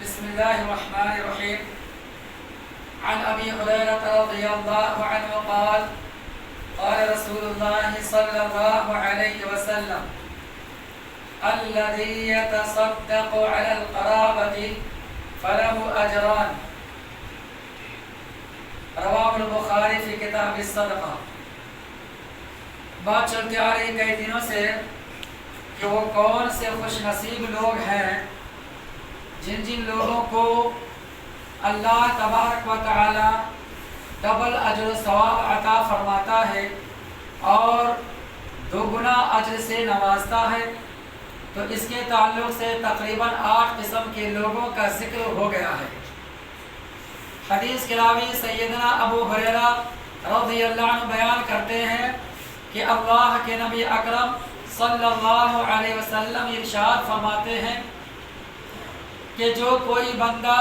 بسم الله الرحمن الرحيم. عن أبي هريرة رضي الله عنه قال قال رسول الله صلى الله عليه وسلم: الذي يتصدق على القرابة فله أجران. رواه البخاری فی کتاب الصدقہ. بات چلتی آ رہی کئی دنوں سے کہ وہ کون سے خوش نصیب لوگ ہیں جن جن لوگوں کو اللہ تبارک و تعالی ڈبل اجر و ثواب عطا فرماتا ہے اور دوگنا اجر سے نوازتا ہے. تو اس کے تعلق سے تقریباً 8 قسم کے لوگوں کا ذکر ہو گیا ہے. حدیث کے راوی سیدنا ابو ہریرہ رضی اللہ عنہ بیان کرتے ہیں کہ اللہ کے نبی اکرم صلی اللہ علیہ وسلم ارشاد فرماتے ہیں کہ جو کوئی بندہ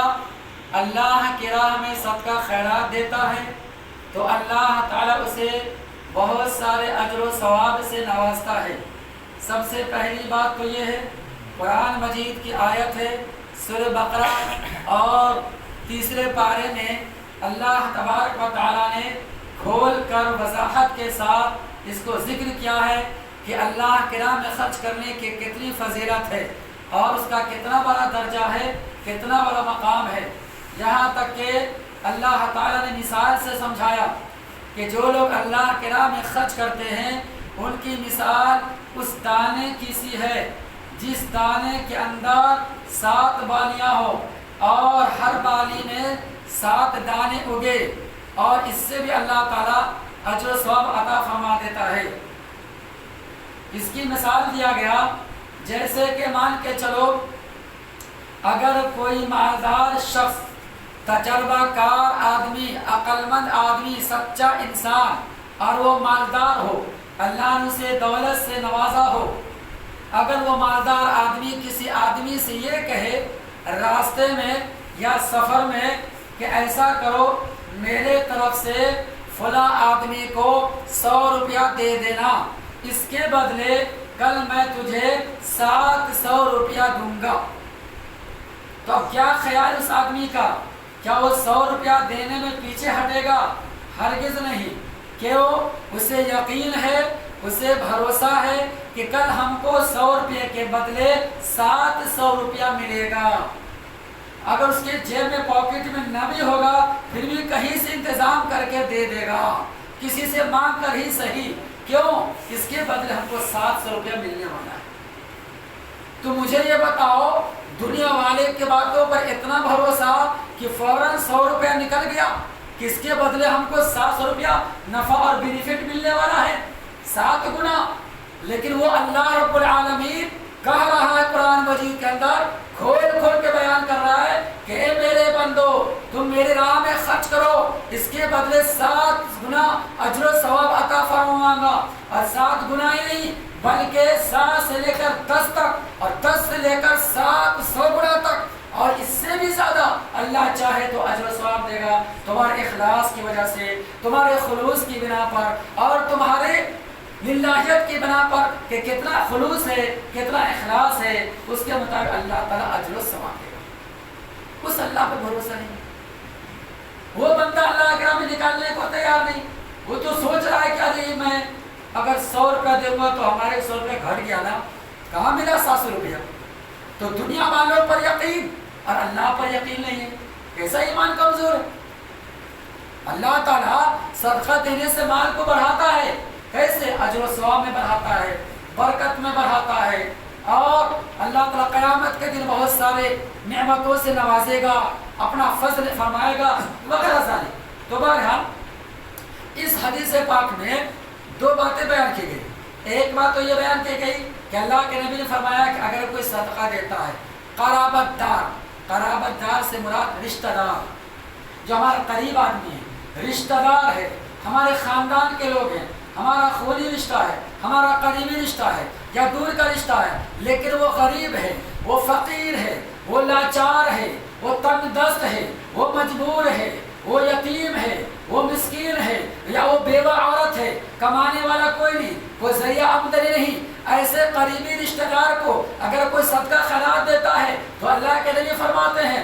اللہ کی راہ میں صدقہ خیرات دیتا ہے تو اللہ تعالیٰ اسے بہت سارے اجر و ثواب سے نوازتا ہے. سب سے پہلی بات تو یہ ہے، قرآن مجید کی آیت ہے سورہ بقرہ اور 3 پارے میں اللہ تبارک و تعالیٰ نے کھول کر وضاحت کے ساتھ اس کو ذکر کیا ہے کہ اللہ کی راہ میں خرچ کرنے کی کتنی فضیلت ہے اور اس کا کتنا بڑا درجہ ہے، کتنا بڑا مقام ہے. یہاں تک کہ اللہ تعالیٰ نے مثال سے سمجھایا کہ جو لوگ اللہ کی راہ میں خرچ کرتے ہیں ان کی مثال اس دانے کی سی ہے جس دانے کے اندر 7 بالیاں ہو اور ہر بالی میں 7 دانے اگے اور اس سے بھی اللہ تعالیٰ اجر و ثواب عطا فرما دیتا ہے. اس کی مثال دیا گیا جیسے کہ مان کے چلو اگر کوئی مالدار شخص، تجربہ کار آدمی، عقل مند آدمی، سچا انسان اور وہ مالدار ہو، اللہ نے اسے دولت سے نوازا ہو، اگر وہ مالدار آدمی کسی آدمی سے یہ کہے راستے میں یا سفر میں کہ ایسا کرو میرے طرف سے فلاں آدمی کو 100 روپیہ دے دینا، اس کے بدلے کل میں تجھے 700 روپیہ دوں گا، تو اب کیا خیال اس آدمی کا؟ کیا وہ 100 روپیہ دینے میں پیچھے ہٹے گا؟ ہرگز نہیں. کیوں؟ اسے یقین ہے، اسے بھروسہ ہے کہ کل ہم کو 100 روپے کے بدلے 700 روپیہ ملے گا. اگر اس کے جیب میں پاکٹ میں نہ بھی ہوگا پھر بھی کہیں سے انتظام کر کے دے دے گا، کسی سے مانگ کر ہی صحیح. کیوں؟ اس کے بدلے ہم کو 700 روپیہ ملنے والا ہے. تو مجھے یہ بتاؤ دنیا والے کے باتوں پر اتنا بھروسہ کہ فوراً 100 روپیہ نکل گیا کہ اس کے بدلے ہم کو 700 روپیہ نفع اور بینیفٹ ملنے والا ہے 7 گنا. لیکن وہ اللہ رب العالمین کہہ رہا ہے قرآن مجید کے اندر، کھول کھول کے بیان کر رہا ہے کہ اے میرے بندو تم میرے راہ میں خرچ کرو، اس کے بدلے 7 گنا اجر و ثواب عطا فرماؤں گا. اور 7 گنا ہی نہیں بلکہ 7 سے لے کر 10 تک اور 10 سے لے کر 700 گنا تک اور اس سے بھی زیادہ اللہ چاہے تو اجر و ثواب دے گا تمہارے اخلاص کی وجہ سے، تمہارے خلوص کی بنا پر اور تمہارے للہیت کی بنا پر کہ کتنا خلوص ہے، کتنا اخلاص ہے، اس کے مطابق اللہ تعالیٰ اجر و ثواب دے گا. اس اللہ پر بھروسہ نہیں. وہ بندہ اللہ کے راہ میں نکالنے کو تیار نہیں. وہ تو سوچ رہا ہے کہ ارے میں اگر 100 روپیہ دوں گا تو ہمارے 100 روپیہ گھٹ گیا نا، کہاں ملا 700 روپیہ. تو دنیا والوں پر یقین اور اللہ پر یقین نہیں ہے، کیسا ایمان کمزور ہے. اللہ تعالیٰ صدقہ دینے سے مال کو بڑھاتا ہے. کیسے؟ اجر و ثواب میں بڑھاتا ہے، برکت میں بڑھاتا ہے اور اللہ تعالیٰ قیامت کے دن بہت سارے نعمتوں سے نوازے گا، اپنا فضل فرمائے گا وغیرہ سارے. تو بہرحال اس حدیث پاک میں 2 باتیں بیان کی گئی. ایک بات تو یہ بیان کی گئی کہ اللہ کے نبی نے فرمایا کہ اگر کوئی صدقہ دیتا ہے، قرابت دار سے مراد رشتہ دار، جو ہمارا قریب آدمی ہے، رشتہ دار ہے، ہمارے خاندان کے لوگ ہیں، ہمارا خونی رشتہ ہے، ہمارا قریبی رشتہ ہے یا دور کا رشتہ ہے، لیکن وہ غریب ہے، وہ فقیر ہے، وہ لاچار ہے، وہ تنگ دست ہے، وہ مجبور ہے، وہ یتیم ہے، وہ مسکین ہے یا وہ بیوہ عورت ہے، کمانے والا کوئی نہیں، کوئی ذریعہ آمدنی نہیں. ایسے قریبی رشتہ دار کو اگر کوئی صدقہ خیرات دیتا ہے تو اللہ کے نبی فرماتے ہیں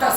10